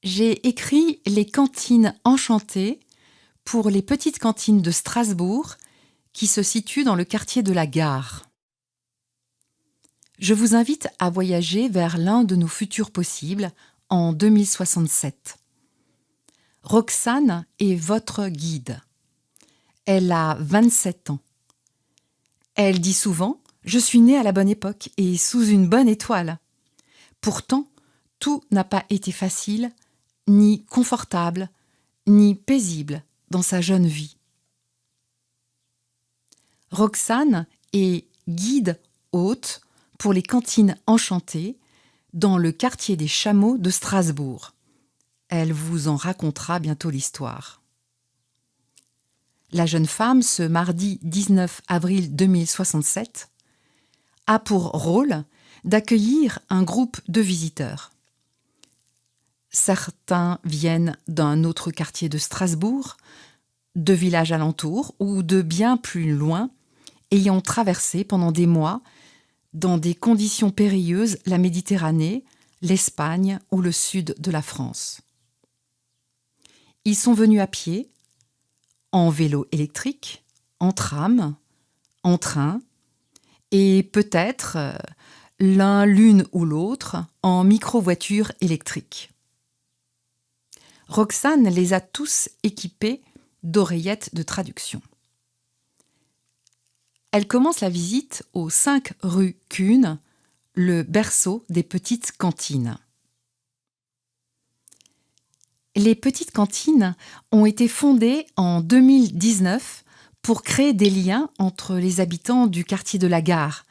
J'ai écrit Les cantines enchantées pour les petites cantines de Strasbourg qui se situent dans le quartier de la Gare. Je vous invite à voyager vers l'un de nos futurs possibles en 2067. Roxane est votre guide. Elle a 27 ans. Elle dit souvent « Je suis née à la bonne époque et sous une bonne étoile ». Pourtant, tout n'a pas été facile, ni confortable, ni paisible dans sa jeune vie. Roxane est guide hôte pour les cantines enchantées dans le quartier des Chameaux de Strasbourg. Elle vous en racontera bientôt l'histoire. La jeune femme, ce mardi 19 avril 2067, a pour rôle d'accueillir un groupe de visiteurs. Certains viennent d'un autre quartier de Strasbourg, de villages alentours ou de bien plus loin, ayant traversé pendant des mois, dans des conditions périlleuses, la Méditerranée, l'Espagne ou le sud de la France. Ils sont venus à pied, en vélo électrique, en tram, en train et peut-être l'une ou l'autre en micro-voiture électrique. Roxane les a tous équipés d'oreillettes de traduction. Elle commence la visite au 5 rue Kuhn, le berceau des petites cantines. Les petites cantines ont été fondées en 2019 pour créer des liens entre les habitants du quartier de la Gare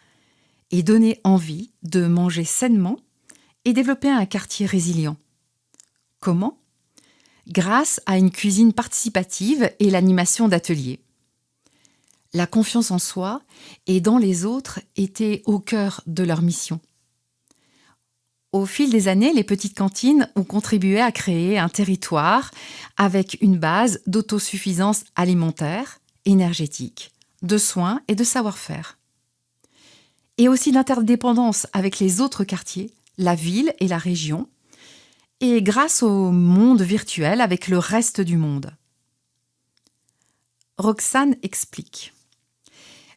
et donner envie de manger sainement et développer un quartier résilient. Comment ? Grâce à une cuisine participative et l'animation d'ateliers. La confiance en soi et dans les autres était au cœur de leur mission. Au fil des années, les petites cantines ont contribué à créer un territoire avec une base d'autosuffisance alimentaire, énergétique, de soins et de savoir-faire. Et aussi d'interdépendance avec les autres quartiers, la ville et la région, et grâce au monde virtuel avec le reste du monde. Roxane explique.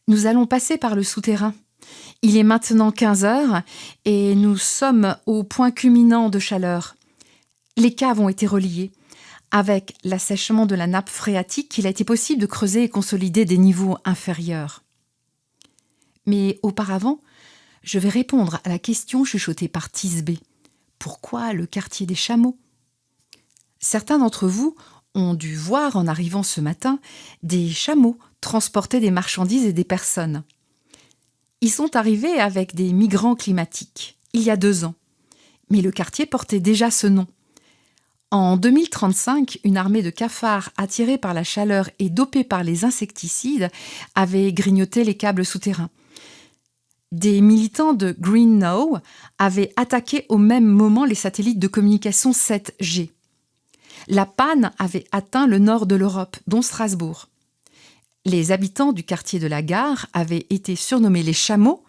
Nous allons passer par le souterrain. Il est maintenant 15 heures et nous sommes au point culminant de chaleur. Les caves ont été reliées. Avec l'assèchement de la nappe phréatique, il a été possible de creuser et consolider des niveaux inférieurs. Mais auparavant, je vais répondre à la question chuchotée par Tisbé. Pourquoi le quartier des Chameaux ? Certains d'entre vous ont dû voir en arrivant ce matin des chameaux transporter des marchandises et des personnes. Ils sont arrivés avec des migrants climatiques, il y a 2 ans. Mais le quartier portait déjà ce nom. En 2035, une armée de cafards attirés par la chaleur et dopés par les insecticides avait grignoté les câbles souterrains. Des militants de Green Now avaient attaqué au même moment les satellites de communication 7G. La panne avait atteint le nord de l'Europe, dont Strasbourg. Les habitants du quartier de la Gare avaient été surnommés les Chameaux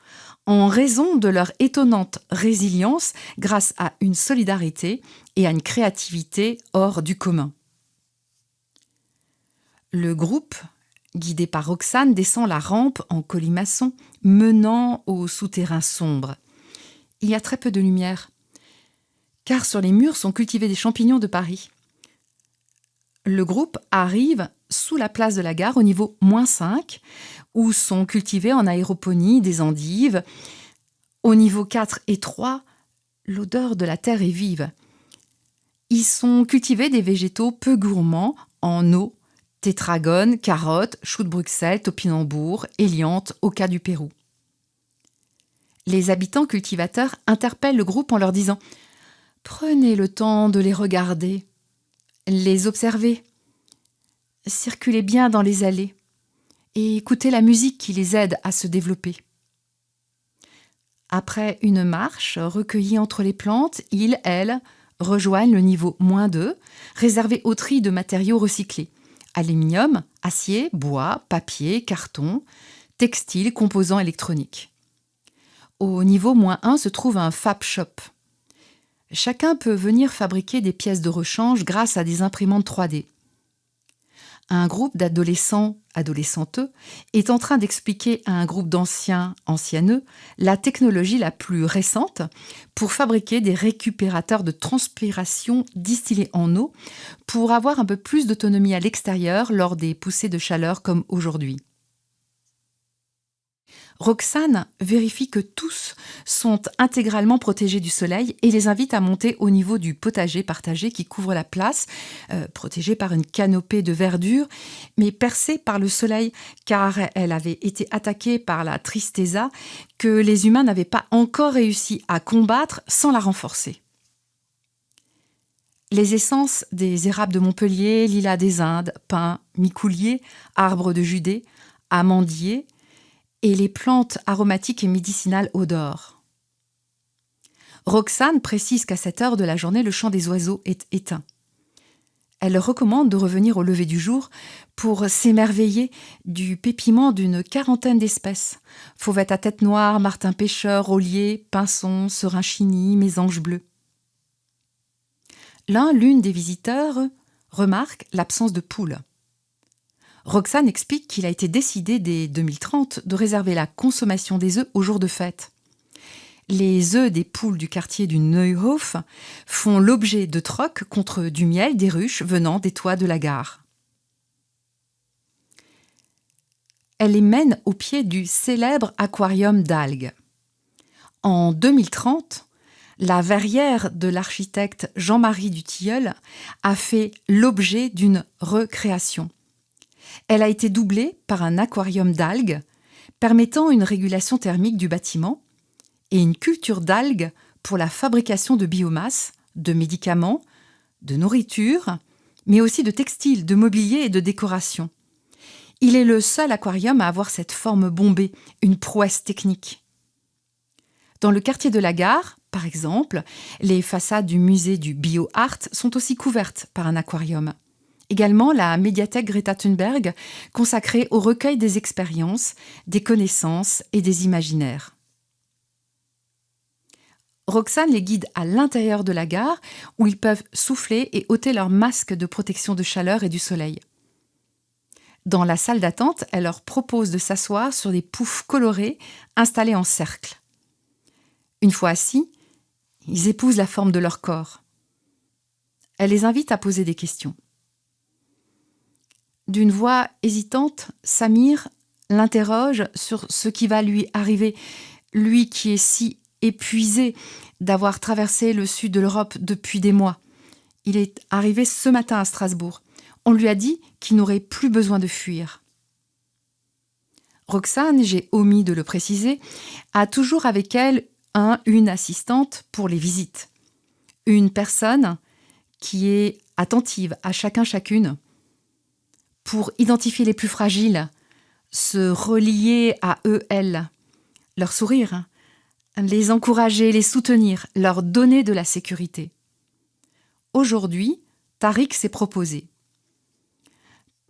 en raison de leur étonnante résilience grâce à une solidarité et à une créativité hors du commun. Le groupe, guidé par Roxane, descend la rampe en colimaçon menant au souterrain sombre. Il y a très peu de lumière, car sur les murs sont cultivés des champignons de Paris. Le groupe arrive sous la place de la Gare au niveau -5, où sont cultivées en aéroponie des endives. Au niveau 4 et 3, l'odeur de la terre est vive. Y sont cultivés des végétaux peu gourmands en eau, tétragones, carottes, choux de Bruxelles, topinambour, éliante, oca du Pérou. Les habitants cultivateurs interpellent le groupe en leur disant « Prenez le temps de les regarder, les observer, circulez bien dans les allées et écoutez la musique qui les aide à se développer. » Après une marche recueillie entre les plantes, elles rejoignent le niveau -2, réservé au tri de matériaux recyclés, aluminium, acier, bois, papier, carton, textile, composants électroniques. Au niveau -1 se trouve un Fab Shop. Chacun peut venir fabriquer des pièces de rechange grâce à des imprimantes 3D. Un groupe d'adolescents, adolescenteux, est en train d'expliquer à un groupe d'anciens, ancienneux, la technologie la plus récente pour fabriquer des récupérateurs de transpiration distillés en eau pour avoir un peu plus d'autonomie à l'extérieur lors des poussées de chaleur comme aujourd'hui. Roxane vérifie que tous sont intégralement protégés du soleil et les invite à monter au niveau du potager partagé qui couvre la place, protégé par une canopée de verdure, mais percée par le soleil car elle avait été attaquée par la tristeza que les humains n'avaient pas encore réussi à combattre sans la renforcer. Les essences des érables de Montpellier, lilas des Indes, pins, micouliers, arbres de Judée, amandiers, et les plantes aromatiques et médicinales odorent. Roxane précise qu'à cette heure de la journée, le chant des oiseaux est éteint. Elle leur recommande de revenir au lever du jour pour s'émerveiller du pépiement d'une 40aine d'espèces. Fauvette à tête noire, martin pêcheur, ollier, pinson, serinchini, mésange bleu. L'une des visiteurs remarque l'absence de poules. Roxane explique qu'il a été décidé dès 2030 de réserver la consommation des œufs aux jours de fête. Les œufs des poules du quartier du Neuhof font l'objet de trocs contre du miel des ruches venant des toits de la gare. Elle les mène au pied du célèbre aquarium d'algues. En 2030, la verrière de l'architecte Jean-Marie Dutilleul a fait l'objet d'une recréation. Elle a été doublée par un aquarium d'algues permettant une régulation thermique du bâtiment et une culture d'algues pour la fabrication de biomasse, de médicaments, de nourriture, mais aussi de textiles, de mobilier et de décoration. Il est le seul aquarium à avoir cette forme bombée, une prouesse technique. Dans le quartier de la gare, par exemple, les façades du musée du BioArt sont aussi couvertes par un aquarium. Également la médiathèque Greta Thunberg, consacrée au recueil des expériences, des connaissances et des imaginaires. Roxane les guide à l'intérieur de la gare, où ils peuvent souffler et ôter leur masque de protection de chaleur et du soleil. Dans la salle d'attente, elle leur propose de s'asseoir sur des poufs colorés installés en cercle. Une fois assis, ils épousent la forme de leur corps. Elle les invite à poser des questions. D'une voix hésitante, Samir l'interroge sur ce qui va lui arriver, lui qui est si épuisé d'avoir traversé le sud de l'Europe depuis des mois. Il est arrivé ce matin à Strasbourg. On lui a dit qu'il n'aurait plus besoin de fuir. Roxane, j'ai omis de le préciser, a toujours avec elle une assistante pour les visites. Une personne qui est attentive à chacune, pour identifier les plus fragiles, se relier à eux, elles, leur sourire, les encourager, les soutenir, leur donner de la sécurité. Aujourd'hui, Tariq s'est proposé.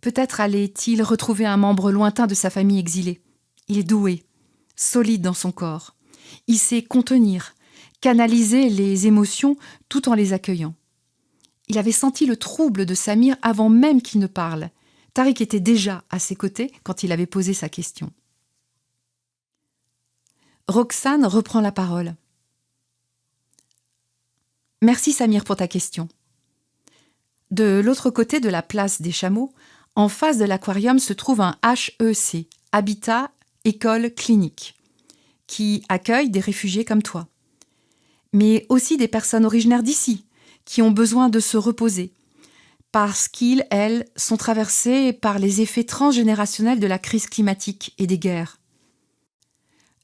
Peut-être allait-il retrouver un membre lointain de sa famille exilée. Il est doué, solide dans son corps. Il sait contenir, canaliser les émotions tout en les accueillant. Il avait senti le trouble de Samir avant même qu'il ne parle. Tariq était déjà à ses côtés quand il avait posé sa question. Roxane reprend la parole. Merci Samir pour ta question. De l'autre côté de la place des Chameaux, en face de l'aquarium se trouve un HEC, Habitat École Clinique, qui accueille des réfugiés comme toi, mais aussi des personnes originaires d'ici, qui ont besoin de se reposer, parce qu'ils, elles, sont traversés par les effets transgénérationnels de la crise climatique et des guerres.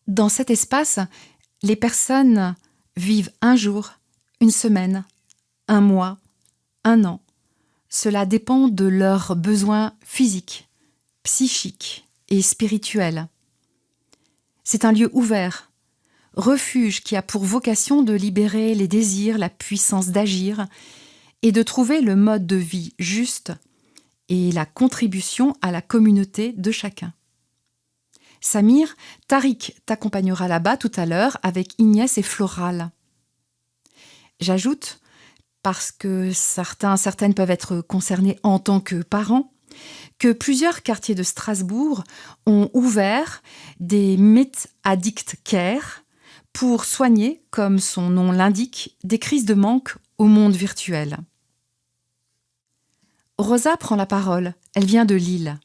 Dans cet espace, les personnes vivent un jour, une semaine, un mois, un an. Cela dépend de leurs besoins physiques, psychiques et spirituels. C'est un lieu ouvert, refuge qui a pour vocation de libérer les désirs, la puissance d'agir et de trouver le mode de vie juste et la contribution à la communauté de chacun. Samir, Tariq t'accompagnera là-bas tout à l'heure avec Inès et Floral. J'ajoute, parce que certaines peuvent être concernés en tant que parents, que plusieurs quartiers de Strasbourg ont ouvert des Meet Addict Care pour soigner, comme son nom l'indique, des crises de manque au monde virtuel. Rosa prend la parole, elle vient de Lille.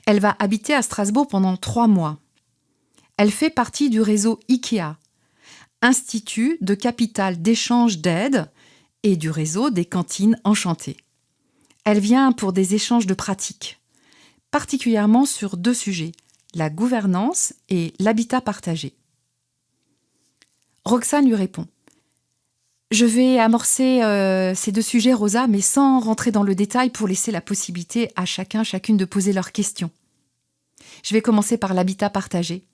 Elle va habiter à Strasbourg pendant 3 mois. Elle fait partie du réseau IKEA, Institut de capital d'échange d'aide, et du réseau des cantines enchantées. Elle vient pour des échanges de pratiques, particulièrement sur 2 sujets, la gouvernance et l'habitat partagé. Roxane lui répond. Je vais amorcer ces 2 sujets, Rosa, mais sans rentrer dans le détail pour laisser la possibilité à chacune de poser leurs questions. Je vais commencer par l'habitat partagé.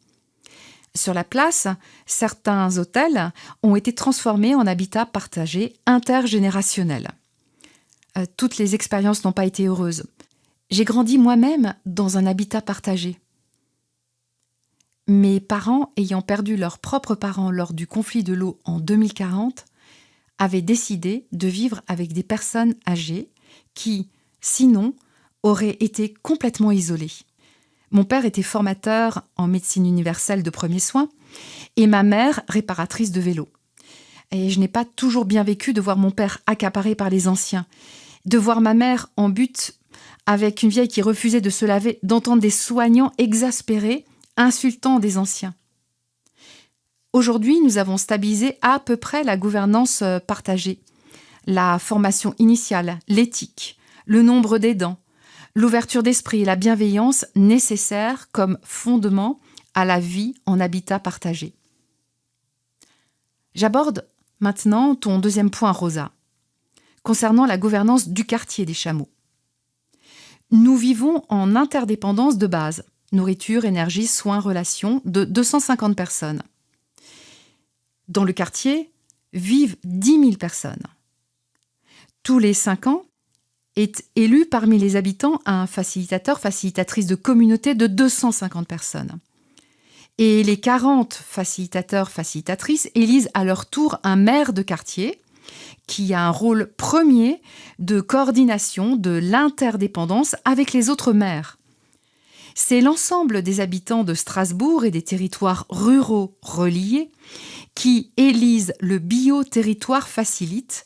Sur la place, certains hôtels ont été transformés en habitat partagé intergénérationnel. Toutes les expériences n'ont pas été heureuses. J'ai grandi moi-même dans un habitat partagé. Mes parents, ayant perdu leurs propres parents lors du conflit de l'eau en 2040, avaient décidé de vivre avec des personnes âgées qui, sinon, auraient été complètement isolées. Mon père était formateur en médecine universelle de premiers soins et ma mère réparatrice de vélo. Et je n'ai pas toujours bien vécu de voir mon père accaparé par les anciens, de voir ma mère en butte avec une vieille qui refusait de se laver, d'entendre des soignants exaspérés insultant des anciens. Aujourd'hui, nous avons stabilisé à peu près la gouvernance partagée, la formation initiale, l'éthique, le nombre d'aidants, l'ouverture d'esprit et la bienveillance nécessaires comme fondement à la vie en habitat partagé. J'aborde maintenant ton 2e point, Rosa, concernant la gouvernance du quartier des Chameaux. Nous vivons en interdépendance de base, nourriture, énergie, soins, relations, de 250 personnes. Dans le quartier vivent 10 000 personnes. Tous les 5 ans, est élu parmi les habitants un facilitatrice de communauté de 250 personnes. Et les 40 facilitatrices élisent à leur tour un maire de quartier qui a un rôle premier de coordination de l'interdépendance avec les autres maires. C'est l'ensemble des habitants de Strasbourg et des territoires ruraux reliés qui élisent le Bioterritoire Facilite,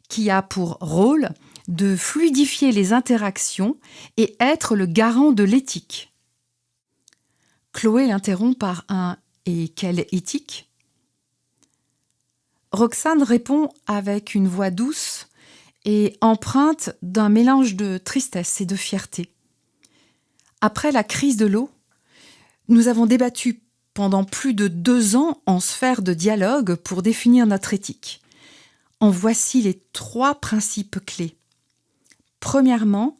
qui a pour rôle de fluidifier les interactions et être le garant de l'éthique. Chloé l'interrompt par un « Et quelle éthique ?» Roxane répond avec une voix douce et empreinte d'un mélange de tristesse et de fierté. Après la crise de l'eau, nous avons débattu pendant plus de 2 ans en sphère de dialogue pour définir notre éthique. En voici les 3 principes clés. Premièrement,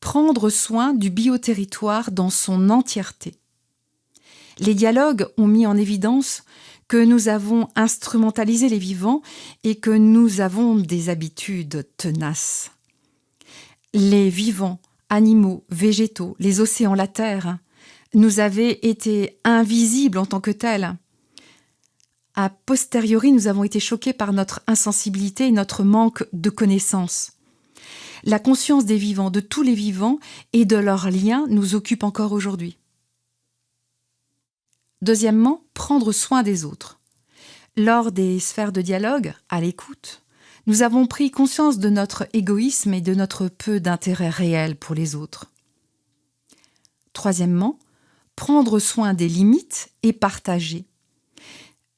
prendre soin du bioterritoire dans son entièreté. Les dialogues ont mis en évidence que nous avons instrumentalisé les vivants et que nous avons des habitudes tenaces. Les vivants, animaux, végétaux, les océans, la terre, nous avaient été invisibles en tant que tels. A posteriori, nous avons été choqués par notre insensibilité et notre manque de connaissances. La conscience des vivants, de tous les vivants et de leurs liens nous occupe encore aujourd'hui. Deuxièmement, prendre soin des autres. Lors des sphères de dialogue, à l'écoute, nous avons pris conscience de notre égoïsme et de notre peu d'intérêt réel pour les autres. Troisièmement, prendre soin des limites et partager.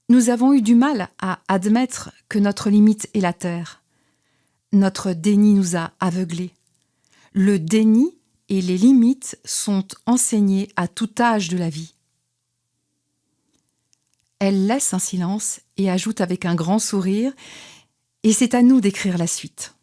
Nous avons eu du mal à admettre que notre limite est la terre. Notre déni nous a aveuglés. Le déni et les limites sont enseignés à tout âge de la vie. Elle laisse un silence et ajoute avec un grand sourire « Et c'est à nous d'écrire la suite ».